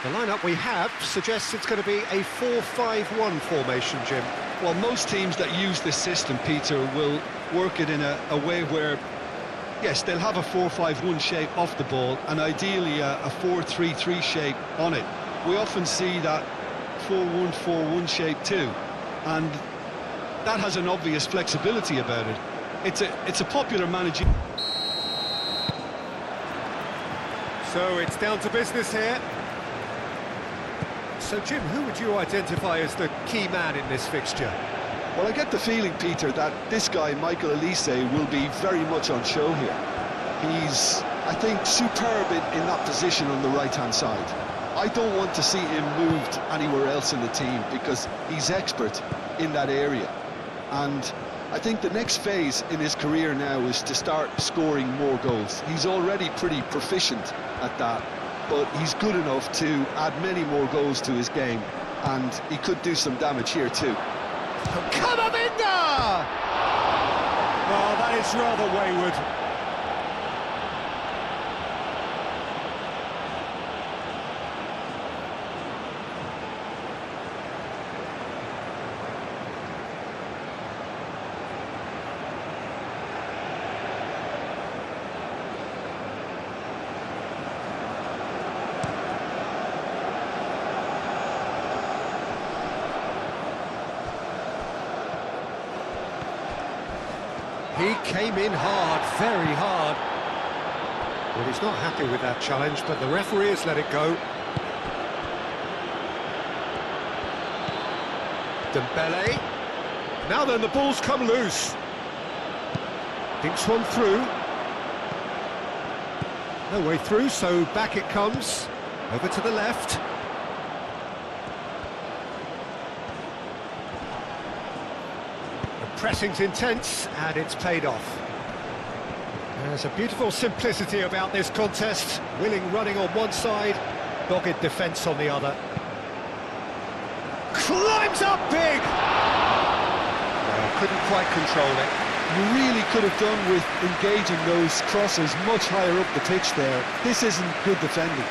The lineup we have suggests it's going to be a 4-5-1 formation, Jim. Well, most teams that use this system, Peter, will work it in a way where, yes, they'll have a 4-5-1 shape off the ball and ideally a 4-3-3 shape on it. We often see that 4-1-4-1 shape too, and that has an obvious flexibility about it. It's a popular managing. So it's down to business here. So, Jim, who would you identify as the key man in this fixture? Well, I get the feeling, Peter, that this guy, Michael Elise, will be very much on show here. He's, I think, superb in that position on the right-hand side. I don't want to see him moved anywhere else in the team because he's expert in that area. And I think the next phase in his career now is to start scoring more goals. He's already pretty proficient at that, but he's good enough to add many more goals to his game, and he could do some damage here too. Camavinga! Oh, that is rather wayward. He came in hard, very hard. Well, he's not happy with that challenge, but the referee has let it go. Dembele. Now then, the ball's come loose. Dinks one through. No way through, so back it comes. Over to the left. Pressing's intense, and it's paid off. There's a beautiful simplicity about this contest. Willing running on one side, dogged defence on the other. Climbs up big! Well, couldn't quite control it. You really could have done with engaging those crosses much higher up the pitch there. This isn't good defending.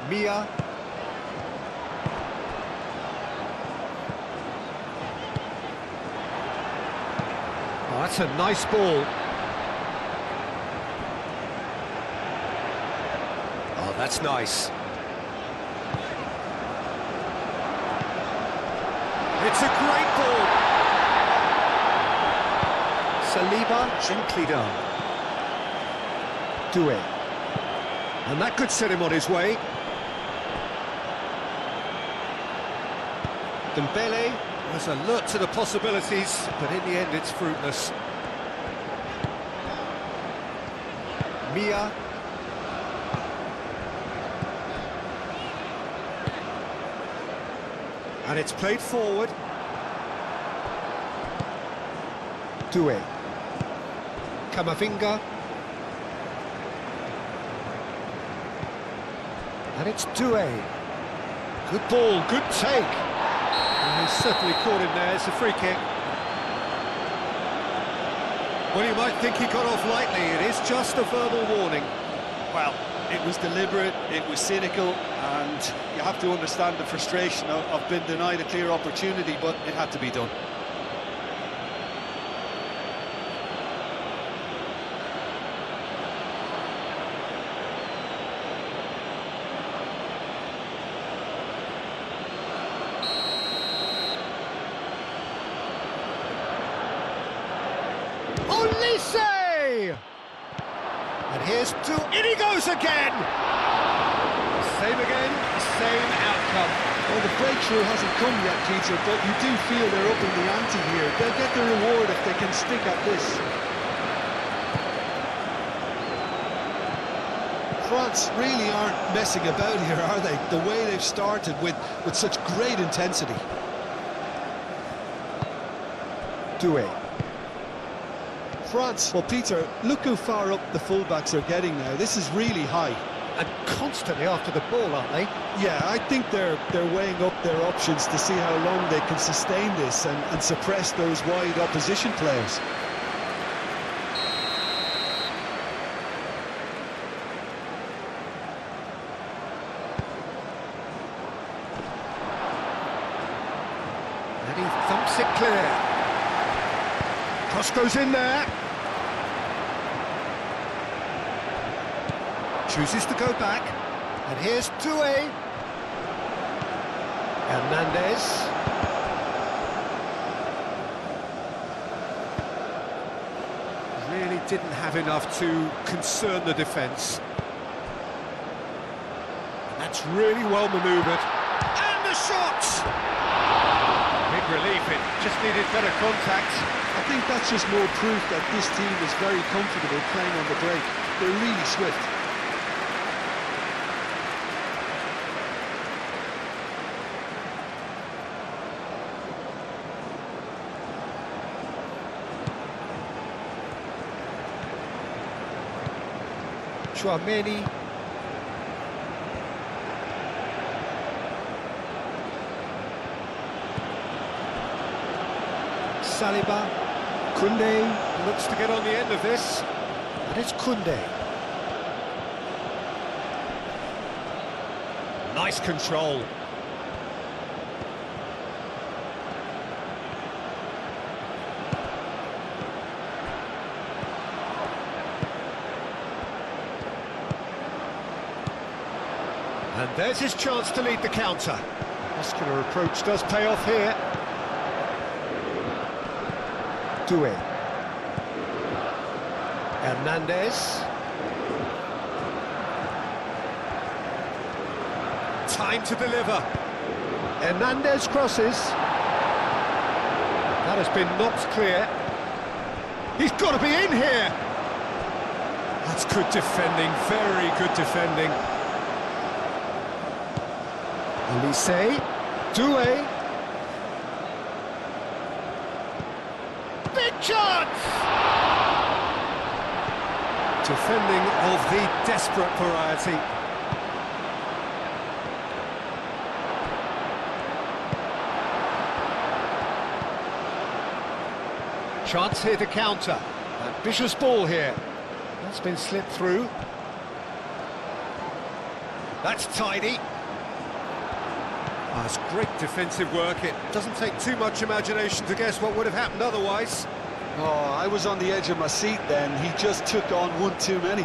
Mia. Oh, that's a nice ball. Oh, that's nice. It's a great ball. Saliba, gently done. Doué. And that could set him on his way. Dembele was alert to the possibilities, but in the end it's fruitless. Mia. And it's played forward. Doué. Camavinga. And it's Doué. Good ball, good take. And he's certainly caught him there. It's a free kick. Well, you might think he got off lightly. It is just a verbal warning. Well, it was deliberate, it was cynical, and you have to understand the frustration of being denied a clear opportunity, but it had to be done. Olise! And here's in he goes again! Same again, same outcome. Well, the breakthrough hasn't come yet, Peter, but you do feel they're upping the ante here. They'll get the reward if they can stick at this. France really aren't messing about here, are they? The way they've started with such great intensity. Doué. France. Well, Peter, look how far up the fullbacks are getting now. This is really high. And constantly after the ball, aren't they? Yeah, I think they're weighing up their options to see how long they can sustain this and suppress those wide opposition players. And he thumps it clear. Cross goes in there. Chooses to go back. And here's Doué. Hernandez. Really didn't have enough to concern the defence. That's really well manoeuvred. And the shot! Big relief, it just needed better contact. I think that's just more proof that this team is very comfortable playing on the break. They're really swift. Chouameni. Saliba. Koundé looks to get on the end of this. And it's Koundé. Nice control. And there's his chance to lead the counter. Muscular approach does pay off here. Doué. Hernandez. Time to deliver. Hernandez crosses. That has been knocked clear. He's got to be in here. That's good defending, very good defending. Olise, Doué. Big chance! Defending of the desperate variety. Chance here to counter. Ambitious ball here. That's been slipped through. That's tidy. Oh, it's great defensive work. It doesn't take too much imagination to guess what would have happened otherwise. Oh, I was on the edge of my seat then. He just took on one too many.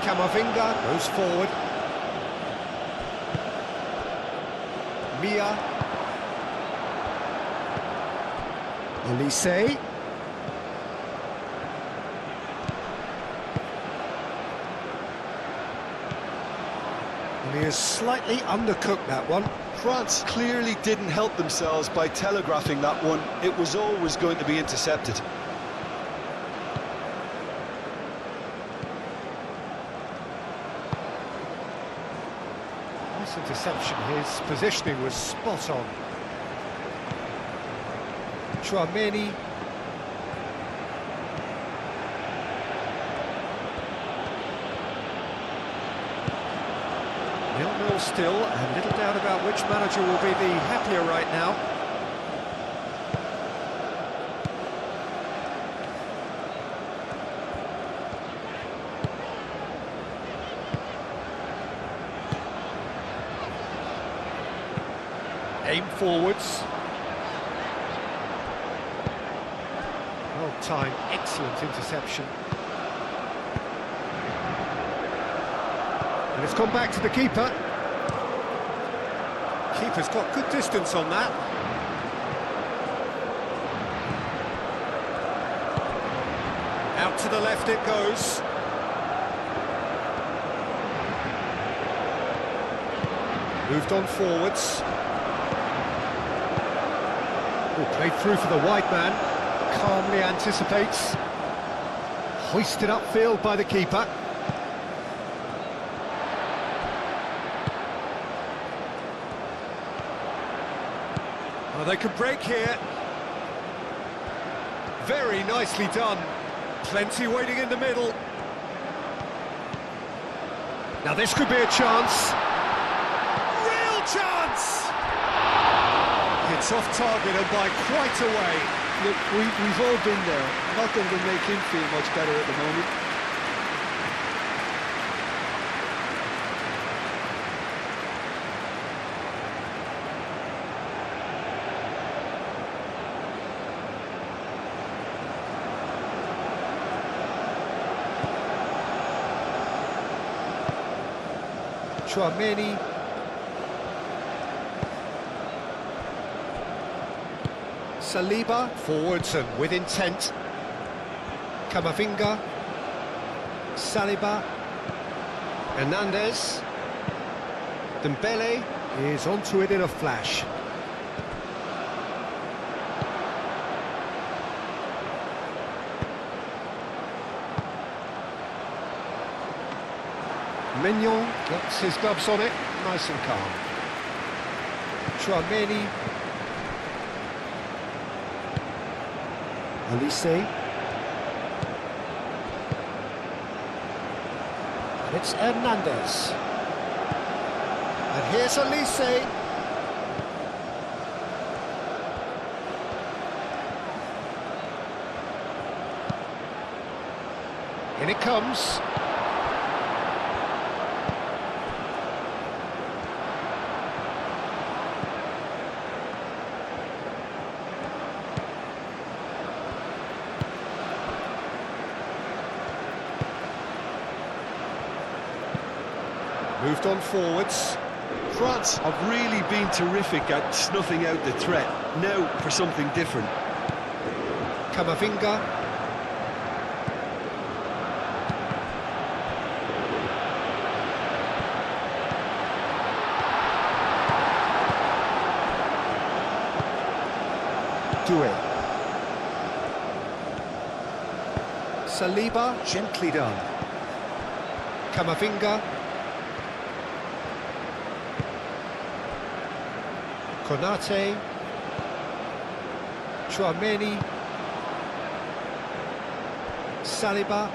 Camavinga goes forward. Mia. Olise. And he has slightly undercooked that one. France clearly didn't help themselves by telegraphing that one. It was always going to be intercepted. Nice interception. His positioning was spot on. Chouameni. 0-0 still, and little doubt about which manager will be the happier right now. Aim forwards. Well timed, excellent interception. And it's gone back to the keeper. Keeper's got good distance on that. Out to the left it goes. Moved on forwards. Oh, played through for the wide man. Calmly anticipates. Hoisted upfield by the keeper. Oh, they could break here. Very nicely done. Plenty waiting in the middle. Now this could be a chance. Real chance! It's off target and by quite a way. Look, we've all been there. Nothing will make him feel much better at the moment. Chouameni. Saliba, forwards and with intent. Camavinga. Saliba. Hernandez. Dembele is onto it in a flash. Mignon gets his gloves on it, nice and calm. Chouameni. Olise. And it's Hernandez. And here's Olise. In it comes. Moved on forwards. France have really been terrific at snuffing out the threat. Now for something different. Camavinga. Doué. Saliba, gently done. Camavinga. Konate, Chouameni, Saliba,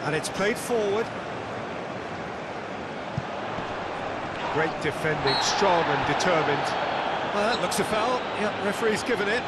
and it's played forward. Great defending, strong and determined. Well, that looks a foul. Yeah, referee's given it.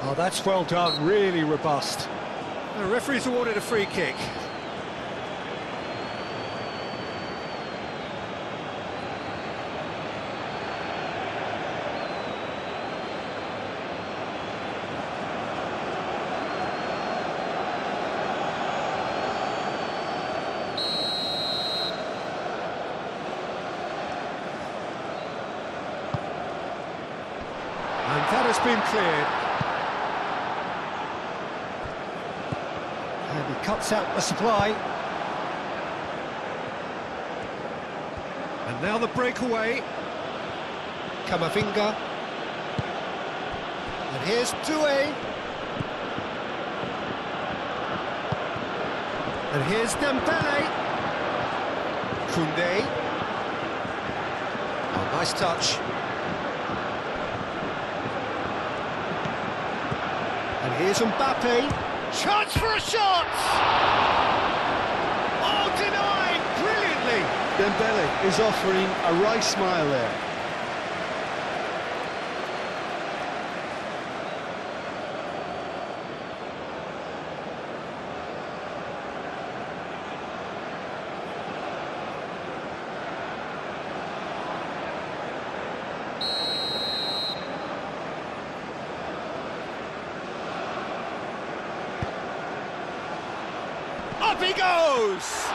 Oh, that's well done, really robust. The referee's awarded a free kick. And that has been cleared. And he cuts out the supply. And now the breakaway. Camavinga. And here's Doué. And here's Dembele. Koundé. Oh, nice touch. And here's Mbappe. Chance for a shot! Oh, denied! Brilliantly! Dembele is offering a wry smile there. Up he goes!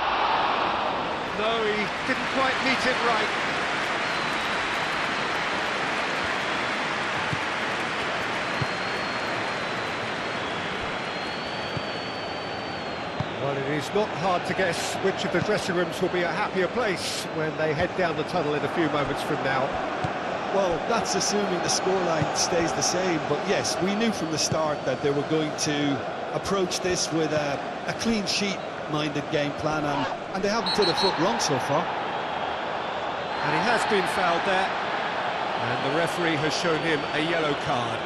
No, he didn't quite meet it right. Well, it is not hard to guess which of the dressing rooms will be a happier place when they head down the tunnel in a few moments from now. Well, that's assuming the scoreline stays the same, but yes, we knew from the start that they were going to approach this with a clean sheet-minded game plan, and they haven't put a foot wrong so far. And he has been fouled there, and the referee has shown him a yellow card.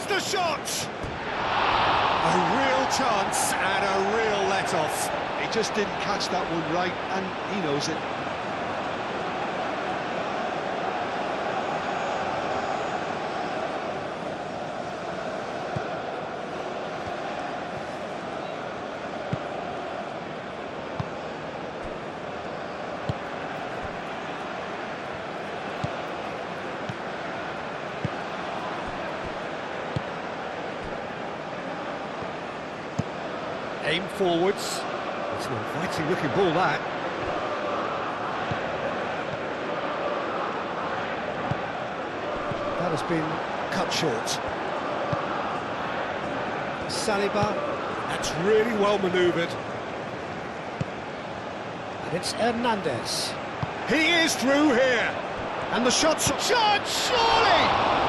The shot! A real chance and a real let-off. He just didn't catch that one right, and he knows it. Aim forwards. It's an inviting looking ball, that. That has been cut short. Saliba. That's really well manoeuvred. And it's Hernandez. He is through here. And the shot's... Shot, surely!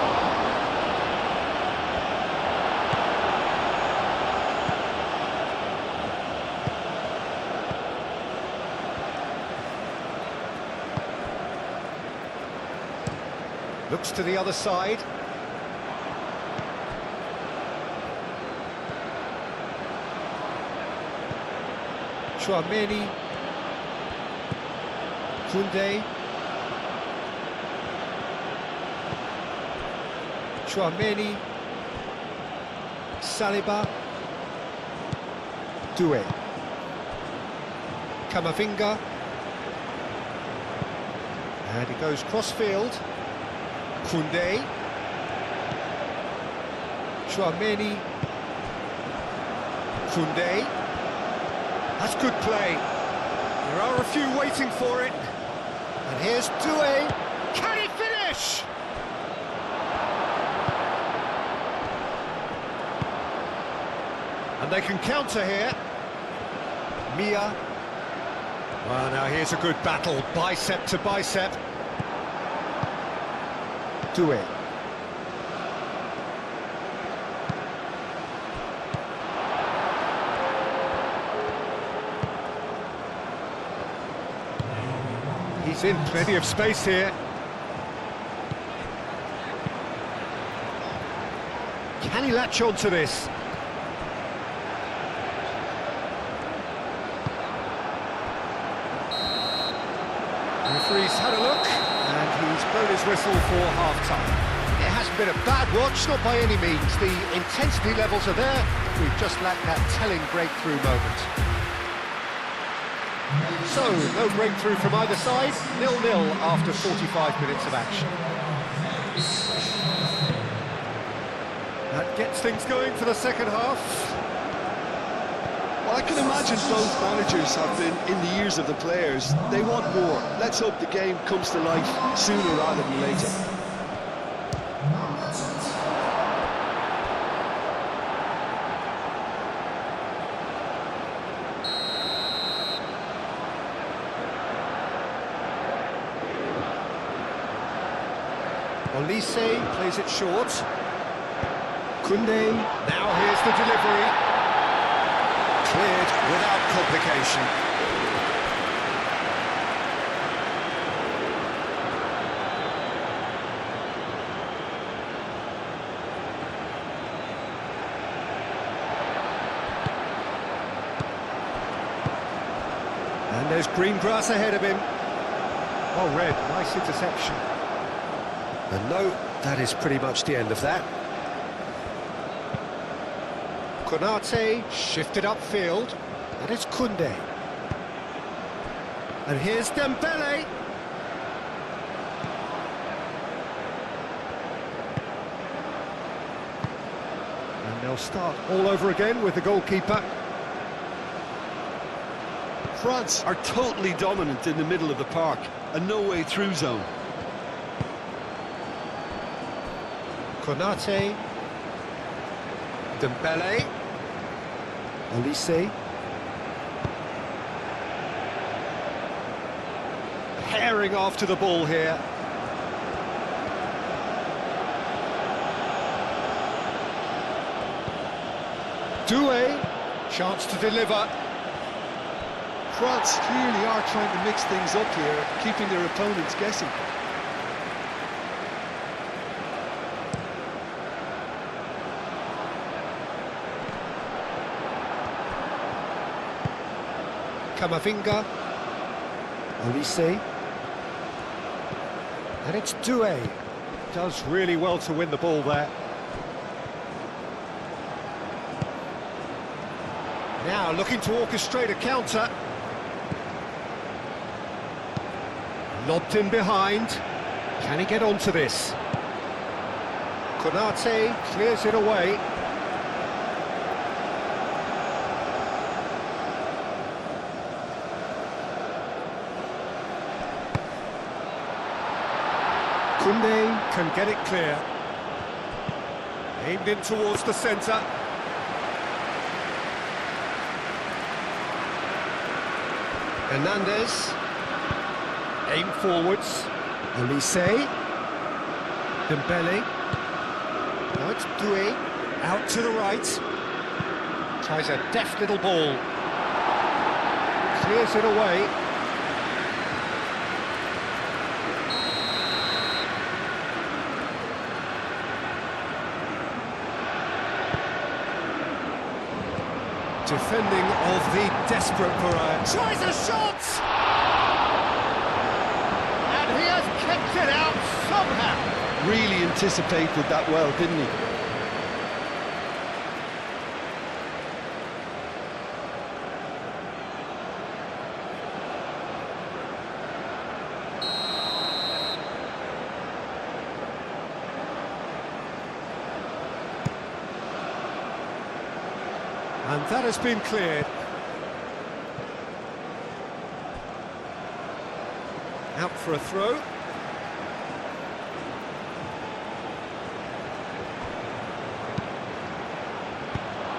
Looks to the other side. Chouameni. Koundé. Chouameni. Saliba. Doué. Camavinga. And he goes cross-field. Koundé, Chouameni, Koundé, that's good play. There are a few waiting for it. And here's Doué, can he finish? And they can counter here. Mia. Well, now here's a good battle, bicep to bicep. Doué. He's in plenty of space here. Can he latch on to this? The referee's had a look. And he's blown his whistle for half-time. It hasn't been a bad watch, not by any means. The intensity levels are there. We've just lacked that telling breakthrough moment. So, no breakthrough from either side. 0-0 after 45 minutes of action. That gets things going for the second half. Well, I can imagine both managers have been in the ears of the players. They want more. Let's hope the game comes to life sooner rather than later. Olise plays it short. Koundé, now here's the delivery. Cleared without complication. And there's green grass ahead of him. Well read, nice interception. And no, that is pretty much the end of that. Konate shifted upfield, and it's Koundé. And here's Dembele. And they'll start all over again with the goalkeeper. France are totally dominant in the middle of the park, a no-way-through zone. Konate. Dembele. Olise. Herring after the ball here. Doué. Chance to deliver. France clearly are trying to mix things up here, keeping their opponents guessing. Camavinga. Olise. And it's Doué. Does really well to win the ball there. Now looking to orchestrate a counter. Lobbed in behind. Can he get onto this? Konate clears it away. Koundé can get it clear. Aimed in towards the centre. Hernandez. Aim forwards. Olise. Dembele. Now it's Doué. Out to the right. Tries a deft little ball. Clears it away. Defending of the desperate variety. Tries a shot! And he has kept it out somehow. Really anticipated that well, didn't he? And that has been cleared. Out for a throw.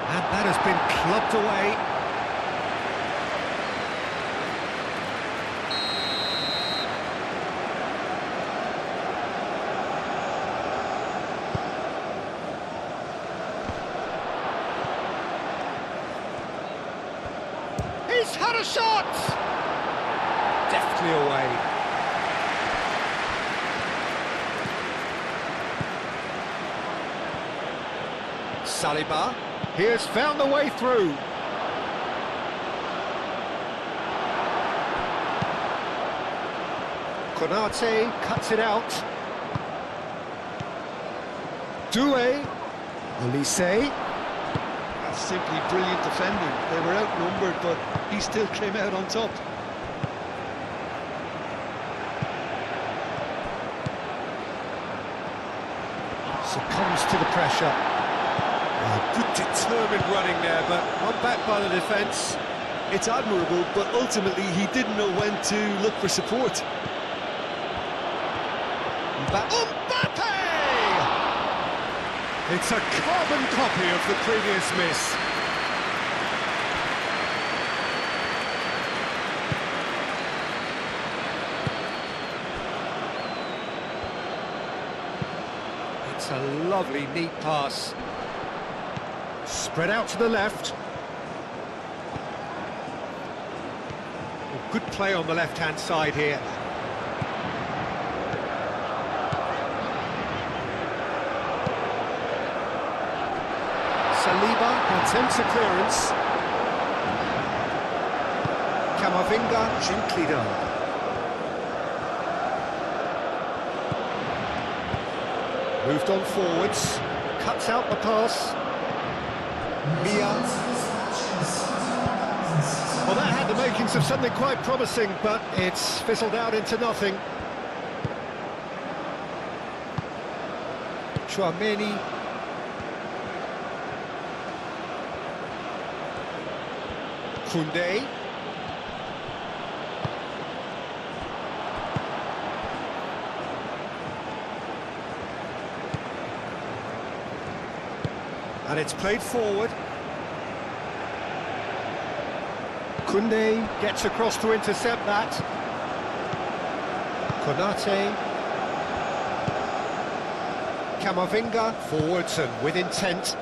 And that has been clubbed away. He's had a shot! Deftly away. Saliba, he has found the way through. Konate cuts it out. Doué. Olise. That's simply brilliant defending. They were outnumbered, but he still came out on top. Succumbs to the pressure. Oh, good determined running there, but one back by the defence. It's admirable, but ultimately he didn't know when to look for support. Mbappe! It's a carbon copy of the previous miss. It's a lovely, neat pass. Spread out to the left. Well, good play on the left-hand side here. Saliba attempts a clearance. Camavinga gently done. Moved on forwards, cuts out the pass. Mia. Well, that had the makings of something quite promising, but it's fizzled out into nothing. Chouameni. Koundé. And it's played forward. Koundé gets across to intercept that. Konate. Camavinga forwards and with intent.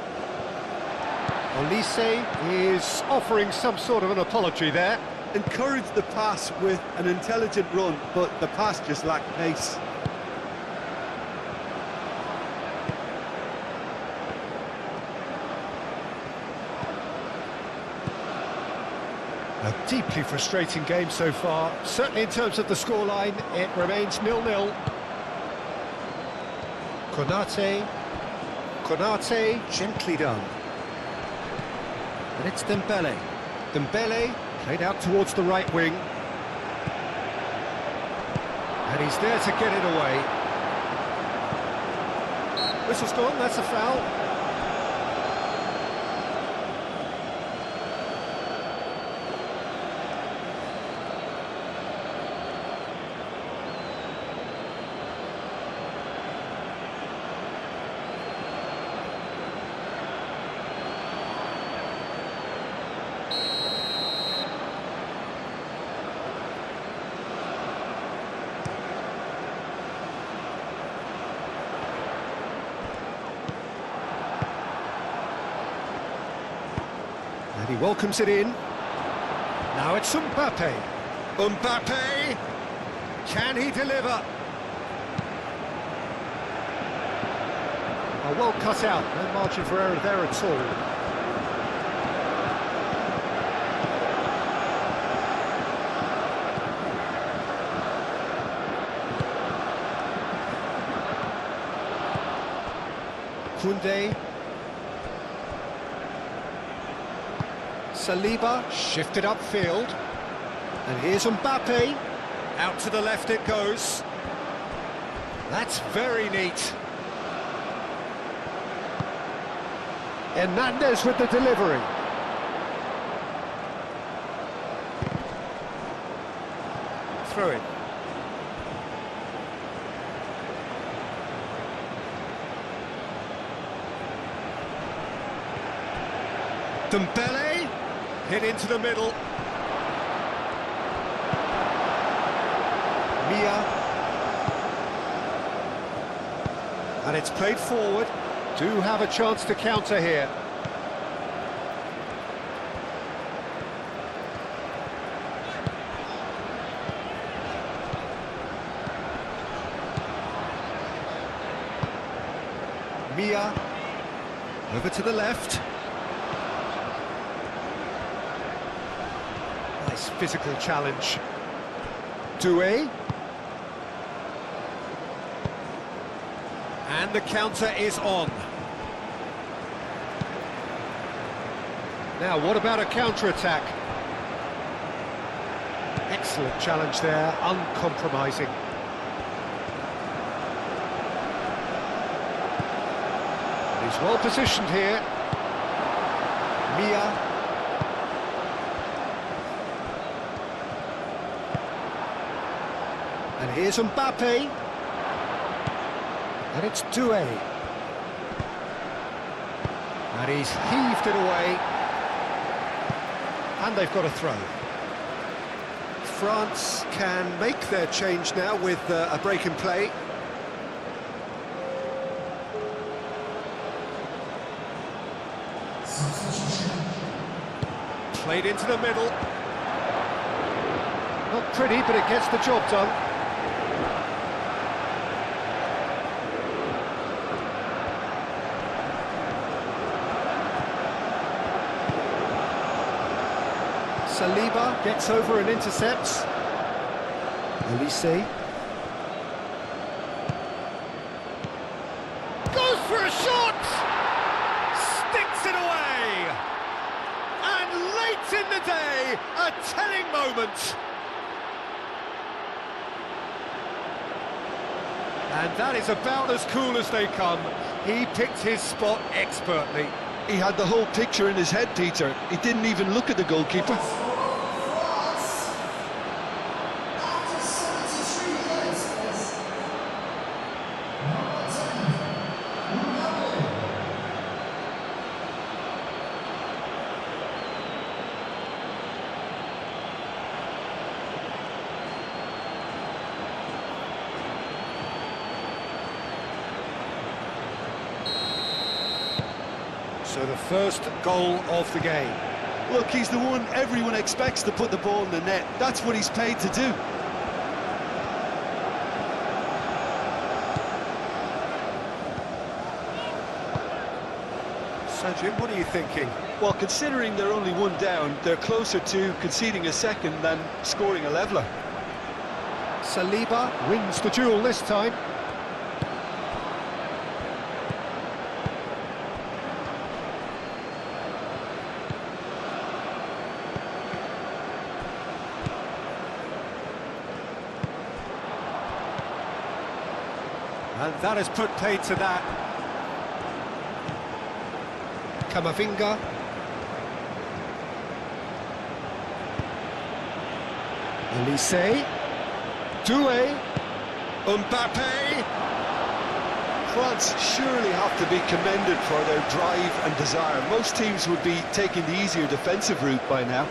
Olise is offering some sort of an apology there. Encouraged the pass with an intelligent run, but the pass just lacked pace. A deeply frustrating game so far. Certainly in terms of the scoreline, it remains 0-0. Konate. Konate, gently done. And it's Dembele. Dembele played out towards the right wing. And he's there to get it away. Whistle's gone, that's a foul. And he welcomes it in. Now it's Mbappe. Mbappe! Can he deliver? Oh, well cut out. No margin for error there at all. Koundé. Saliba shifted upfield, and here's Mbappe, out to the left it goes. That's very neat. Hernandez with the delivery. Throw it. Dembele. Hit into the middle. Mia. And it's played forward. Do have a chance to counter here. Mia. Over to the left. Nice physical challenge. Doué. And the counter is on. Now, what about a counter-attack? Excellent challenge there, uncompromising. He's well positioned here. Mia. And here's Mbappe. And it's Doué. And he's heaved it away. And they've got a throw. France can make their change now with a break in play. Played into the middle. Not pretty, but it gets the job done. Saliba gets over and intercepts. Olise. Goes for a shot! Sticks it away! in the day, a telling moment. And that is about as cool as they come. He picked his spot expertly. He had the whole picture in his head, Peter. He didn't even look at the goalkeeper. So the first goal of the game. Look, he's the one everyone expects to put the ball in the net. That's what he's paid to do. So, Jim, what are you thinking? Well, considering they're only one down, they're closer to conceding a second than scoring a leveller. Saliba wins the duel this time. And that has put paid to that. Kamavinga. Elise. Doué. Mbappe. France surely have to be commended for their drive and desire. Most teams would be taking the easier defensive route by now.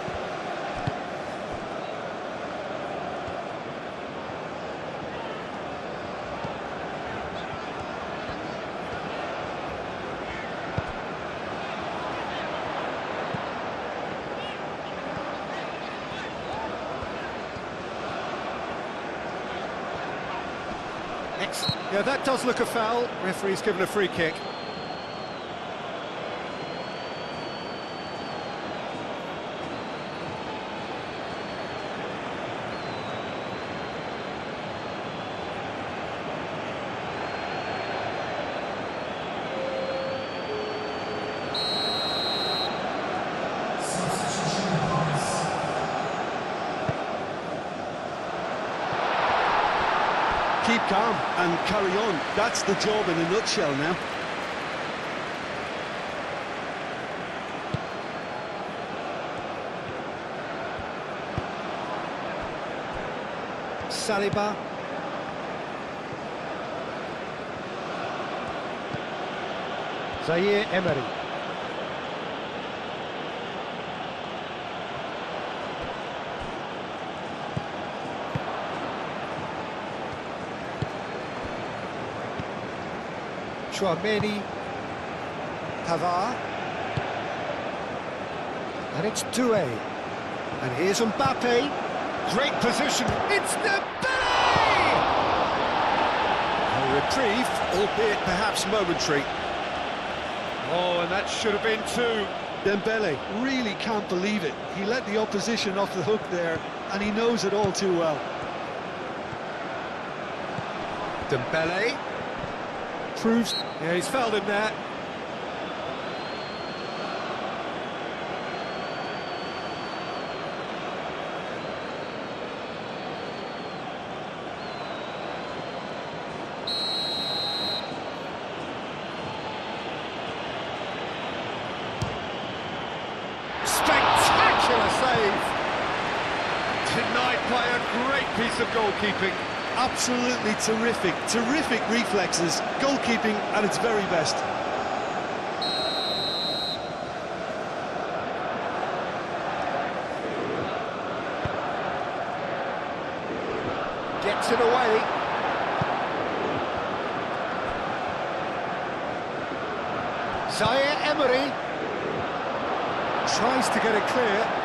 Yeah, that does look a foul. Referee's given a free kick. Keep calm and carry on. That's the job in a nutshell now. Saliba. Zaire Emery. Chouameni, Pavard, and it's Doué, and here's Mbappe, great position, it's Dembele! A reprieve, albeit perhaps momentary. Oh, and that should have been two. Dembele really can't believe it. He let the opposition off the hook there, and he knows it all too well. Dembele. Proves, yeah, he's fouled him there. Spectacular save! Denied by a great piece of goalkeeping. Absolutely terrific, terrific reflexes, goalkeeping at its very best. Gets it away. Zaire Emery tries to get it clear.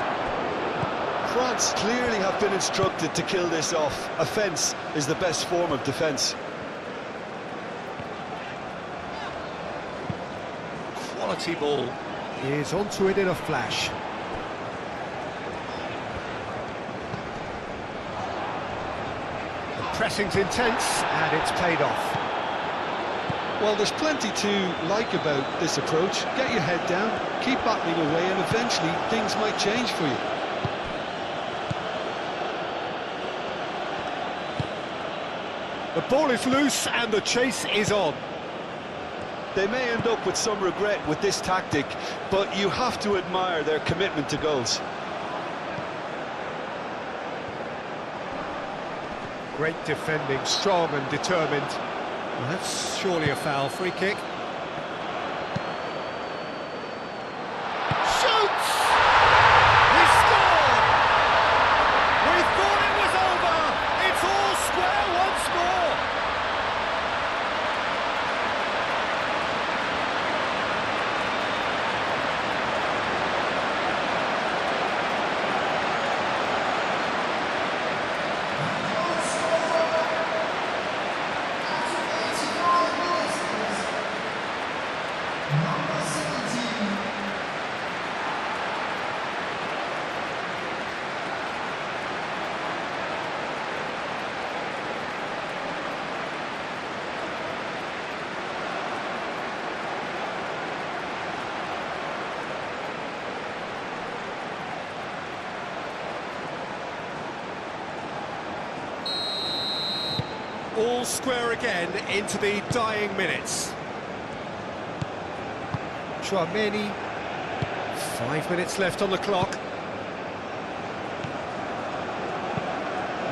France clearly have been instructed to kill this off. Offence is the best form of defence. Quality ball. He is onto it in a flash. The pressing's intense, and it's paid off. Well, there's plenty to like about this approach. Get your head down, keep battling away, and eventually things might change for you. The ball is loose and the chase is on. They may end up with some regret with this tactic, but you have to admire their commitment to goals. Great defending, strong and determined. Well, that's surely a foul. Free kick. Shoots! He scored! We thought it was over! It's all square once more! All square again into the dying minutes. Chouameni, 5 minutes left on the clock.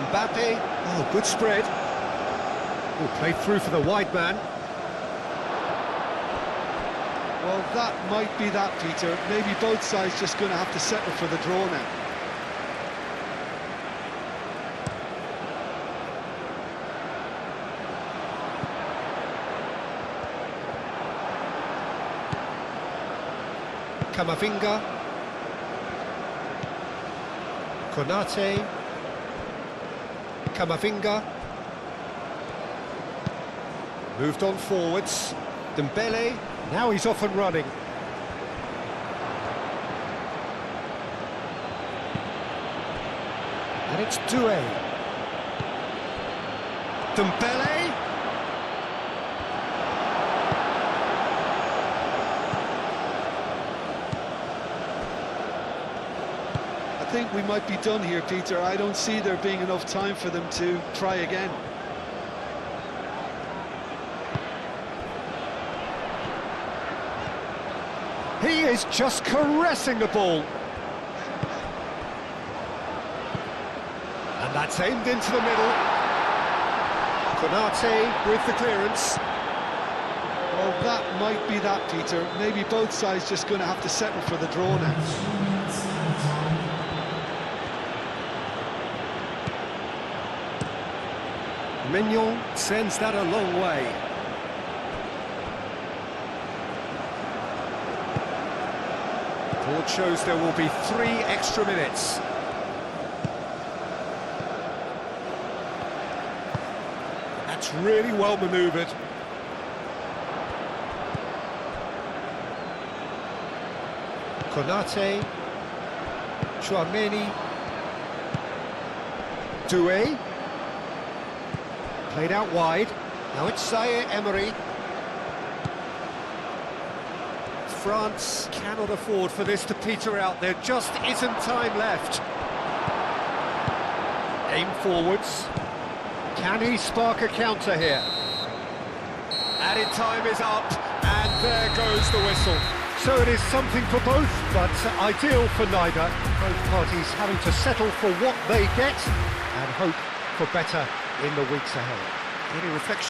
Mbappe, oh, good spread. Oh, played through for the wide man. Well, that might be that, Peter. Maybe both sides just going to have to settle for the draw now. Camavinga, Konate, Camavinga, moved on forwards, Dembele, now he's off and running. And it's Doué. Dembele. I think we might be done here, Peter. I don't see there being enough time for them to try again. He is just caressing the ball. And that's aimed into the middle. Konate with the clearance. Well, that might be that, Peter. Maybe both sides just going to have to settle for the draw now. Mignon sends that a long way. Board shows there will be 3 extra minutes. That's really well manoeuvred. Konate, Chouameni, Doué. Played out wide. Now it's Zaire Emery. France cannot afford for this to peter out. There just isn't time left. Aim forwards. Can he spark a counter here? Added time is up, and there goes the whistle. So it is something for both, but ideal for neither. Both parties having to settle for what they get and hope for better in the weeks ahead. Any reflection?